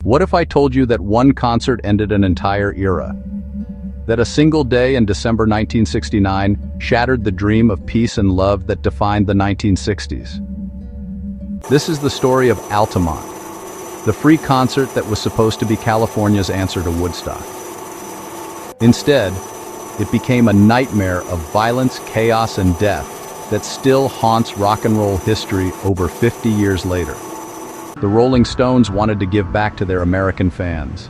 What if I told you that one concert ended an entire era? That a single day in December 1969 shattered the dream of peace and love that defined the 1960s? This is the story of Altamont, the free concert that was supposed to be California's answer to Woodstock. Instead, it became a nightmare of violence, chaos, and death that still haunts rock and roll history over 50 years later. The Rolling Stones wanted to give back to their American fans.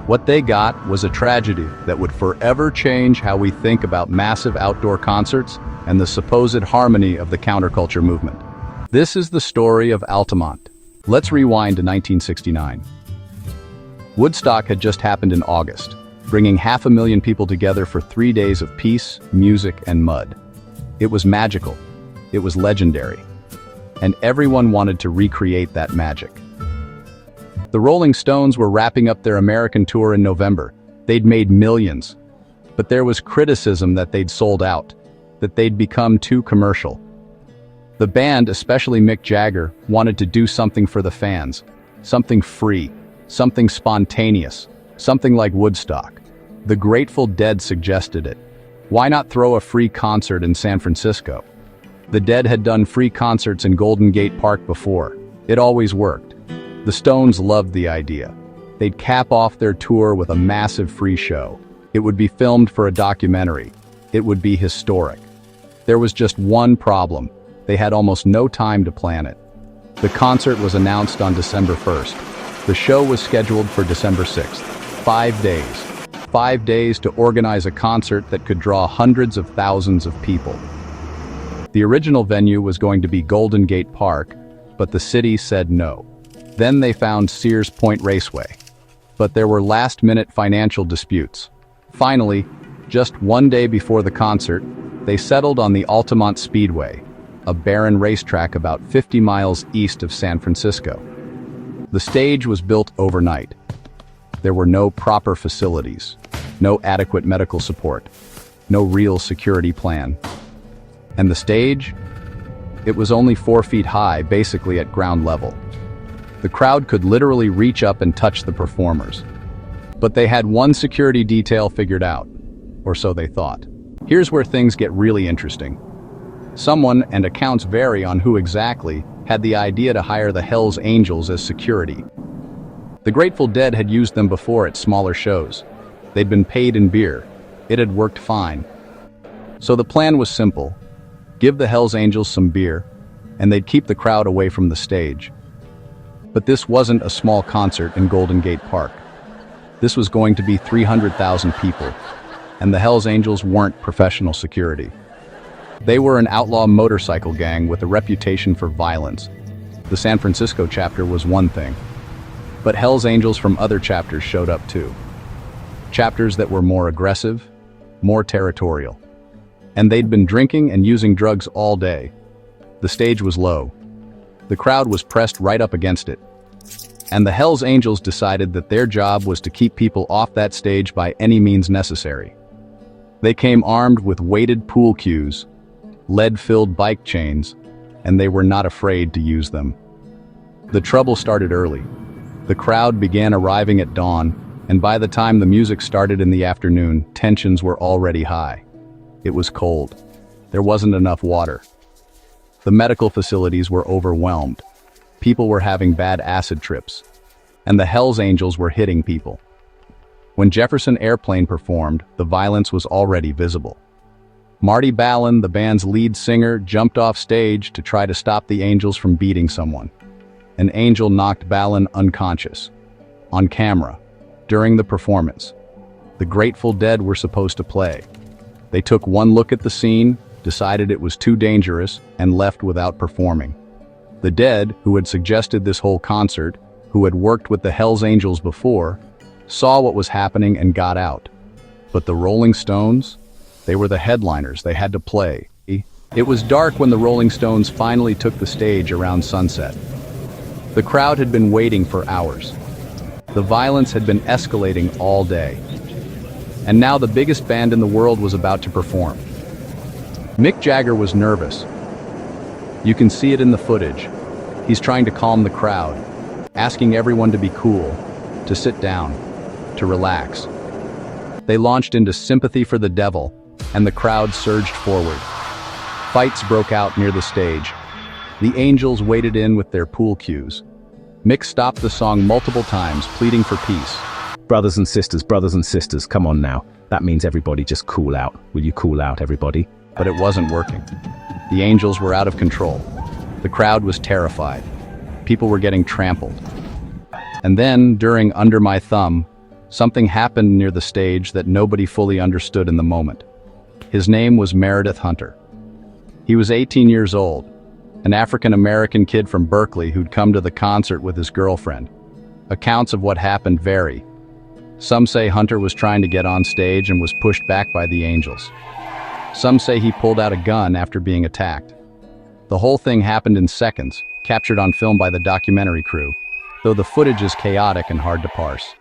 What they got was a tragedy that would forever change how we think about massive outdoor concerts and the supposed harmony of the counterculture movement. This is the story of Altamont. Let's rewind to 1969. Woodstock had just happened in August, bringing 500,000 people together for 3 days of peace, music, and mud. It was magical. It was legendary. And everyone wanted to recreate that magic. The Rolling Stones were wrapping up their American tour in November. They'd made millions. But there was criticism that they'd sold out, that they'd become too commercial. The band, especially Mick Jagger, wanted to do something for the fans, something free, something spontaneous, something like Woodstock. The Grateful Dead suggested it. Why not throw a free concert in San Francisco? The Dead had done free concerts in Golden Gate Park before. It always worked. The Stones loved the idea. They'd cap off their tour with a massive free show. It would be filmed for a documentary. It would be historic. There was just one problem. They had almost no time to plan it. The concert was announced on December 1st. The show was scheduled for December 6th. 5 days. 5 days to organize a concert that could draw hundreds of thousands of people. The original venue was going to be Golden Gate Park, but the city said no. Then they found Sears Point Raceway. But there were last-minute financial disputes. Finally, just 1 day before the concert, they settled on the Altamont Speedway, a barren racetrack about 50 miles east of San Francisco. The stage was built overnight. There were no proper facilities, no adequate medical support, no real security plan. And the stage? It was only 4 feet high, basically at ground level. The crowd could literally reach up and touch the performers. But they had one security detail figured out, or so they thought. Here's where things get really interesting. Someone, and accounts vary on who exactly, had the idea to hire the Hells Angels as security. The Grateful Dead had used them before at smaller shows. They'd been paid in beer. It had worked fine. So the plan was simple. Give the Hells Angels some beer, and they'd keep the crowd away from the stage. But this wasn't a small concert in Golden Gate Park. This was going to be 300,000 people, and the Hells Angels weren't professional security. They were an outlaw motorcycle gang with a reputation for violence. The San Francisco chapter was one thing, but Hells Angels from other chapters showed up too. Chapters that were more aggressive, more territorial. And they'd been drinking and using drugs all day. The stage was low. The crowd was pressed right up against it. And the Hells Angels decided that their job was to keep people off that stage by any means necessary. They came armed with weighted pool cues, lead-filled bike chains, and they were not afraid to use them. The trouble started early. The crowd began arriving at dawn, and by the time the music started in the afternoon, tensions were already high. It was cold. There wasn't enough water. The medical facilities were overwhelmed. People were having bad acid trips. And the Hells Angels were hitting people. When Jefferson Airplane performed, the violence was already visible. Marty Balin, the band's lead singer, jumped off stage to try to stop the Angels from beating someone. An angel knocked Balin unconscious. On camera. During the performance. The Grateful Dead were supposed to play. They took one look at the scene, decided it was too dangerous, and left without performing. The Dead, who had suggested this whole concert, who had worked with the Hells Angels before, saw what was happening and got out. But the Rolling Stones? They were the headliners, they had to play. It was dark when the Rolling Stones finally took the stage around sunset. The crowd had been waiting for hours. The violence had been escalating all day. And now the biggest band in the world was about to perform. Mick Jagger was nervous. You can see it in the footage. He's trying to calm the crowd. asking everyone to be cool, to sit down, to relax. They launched into Sympathy for the Devil, and the crowd surged forward. Fights broke out near the stage. The Angels waded in with their pool cues. Mick stopped the song multiple times, pleading for peace. Brothers and sisters, come on now. That means everybody just cool out. Will you cool out, everybody? But it wasn't working. The Angels were out of control. The crowd was terrified. People were getting trampled. And then, during Under My Thumb, something happened near the stage that nobody fully understood in the moment. His name was Meredith Hunter. He was 18 years old, an African-American kid from Berkeley who'd come to the concert with his girlfriend. Accounts of what happened vary. Some say Hunter was trying to get on stage and was pushed back by the Angels. Some say he pulled out a gun after being attacked. The whole thing happened in seconds, captured on film by the documentary crew, though the footage is chaotic and hard to parse.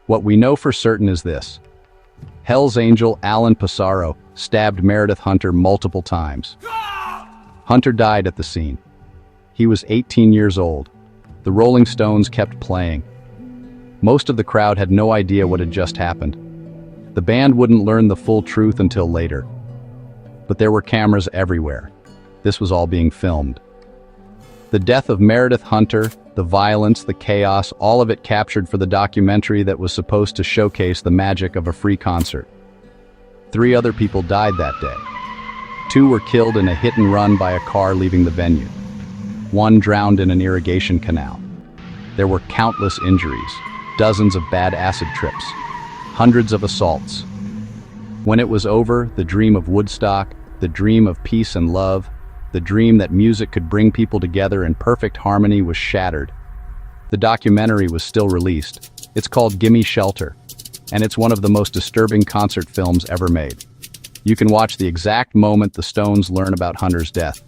What we know for certain is this. Hell's Angel Alan Pissarro stabbed Meredith Hunter multiple times. Hunter died at the scene. He was 18 years old. The Rolling Stones kept playing. Most of the crowd had no idea what had just happened. The band wouldn't learn the full truth until later. But there were cameras everywhere. This was all being filmed. The death of Meredith Hunter, the violence, the chaos, all of it captured for the documentary that was supposed to showcase the magic of a free concert. 3 other people died that day. 2 were killed in a hit and run by a car leaving the venue. 1 drowned in an irrigation canal. There were countless injuries, dozens of bad acid trips, hundreds of assaults. When it was over, the dream of Woodstock, the dream of peace and love, the dream that music could bring people together in perfect harmony was shattered. The documentary was still released. It's called Gimme Shelter, and it's one of the most disturbing concert films ever made. You can watch the exact moment the Stones learn about Hunter's death.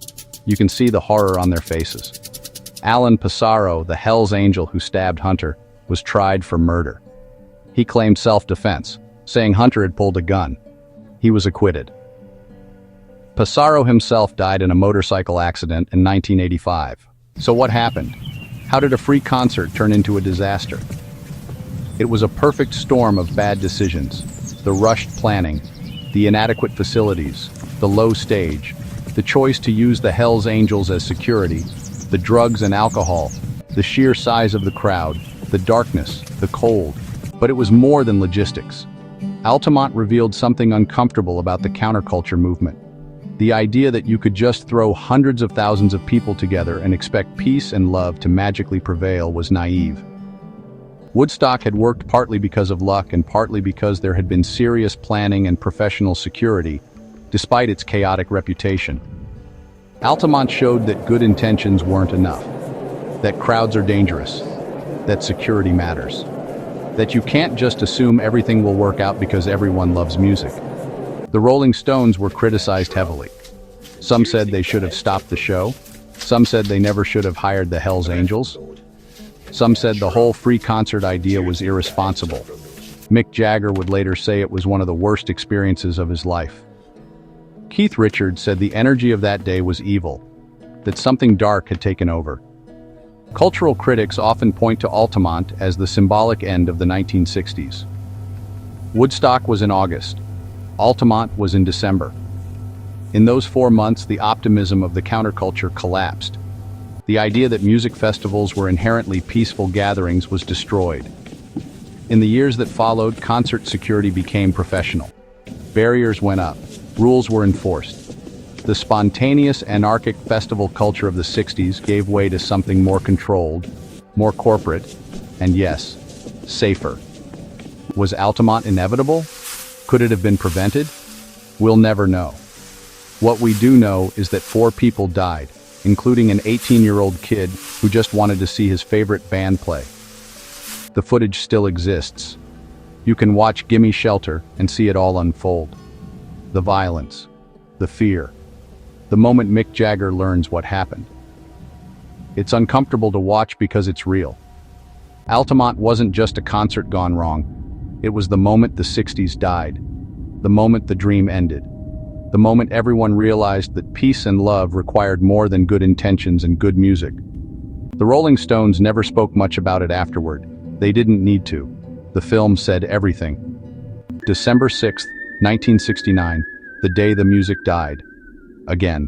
You can see the horror on their faces. Alan Pissarro, the Hell's Angel who stabbed Hunter, was tried for murder. He claimed self-defense, saying Hunter had pulled a gun. He was acquitted. Pissarro himself died in a motorcycle accident in 1985. So what happened? How did a free concert turn into a disaster? It was a perfect storm of bad decisions. The rushed planning, the inadequate facilities, the low stage, the choice to use the Hells Angels as security, the drugs and alcohol, the sheer size of the crowd, the darkness, the cold. But it was more than logistics. Altamont revealed something uncomfortable about the counterculture movement. The idea that you could just throw hundreds of thousands of people together and expect peace and love to magically prevail was naive. Woodstock had worked partly because of luck and partly because there had been serious planning and professional security, despite its chaotic reputation. Altamont showed that good intentions weren't enough, that crowds are dangerous, that security matters, that you can't just assume everything will work out because everyone loves music. The Rolling Stones were criticized heavily. Some said they should have stopped the show. Some said they never should have hired the Hells Angels. Some said the whole free concert idea was irresponsible. Mick Jagger would later say it was one of the worst experiences of his life. Keith Richards said the energy of that day was evil, that something dark had taken over. Cultural critics often point to Altamont as the symbolic end of the 1960s. Woodstock was in August. Altamont was in December. In those 4 months, the optimism of the counterculture collapsed. The idea that music festivals were inherently peaceful gatherings was destroyed. In the years that followed, concert security became professional. Barriers went up. Rules were enforced. The spontaneous, anarchic festival culture of the 60s gave way to something more controlled, more corporate, and yes, safer. Was Altamont inevitable? Could it have been prevented? We'll never know. What we do know is that 4 people died, including an 18-year-old kid who just wanted to see his favorite band play. The footage still exists. You can watch Gimme Shelter and see it all unfold. The violence, the fear, the moment Mick Jagger learns what happened. It's uncomfortable to watch because it's real. Altamont wasn't just a concert gone wrong. It was the moment the 60s died, the moment the dream ended, the moment everyone realized that peace and love required more than good intentions and good music. The Rolling Stones never spoke much about it afterward. They didn't need to. The film said everything. December 6th, 1969, the day the music died. Again.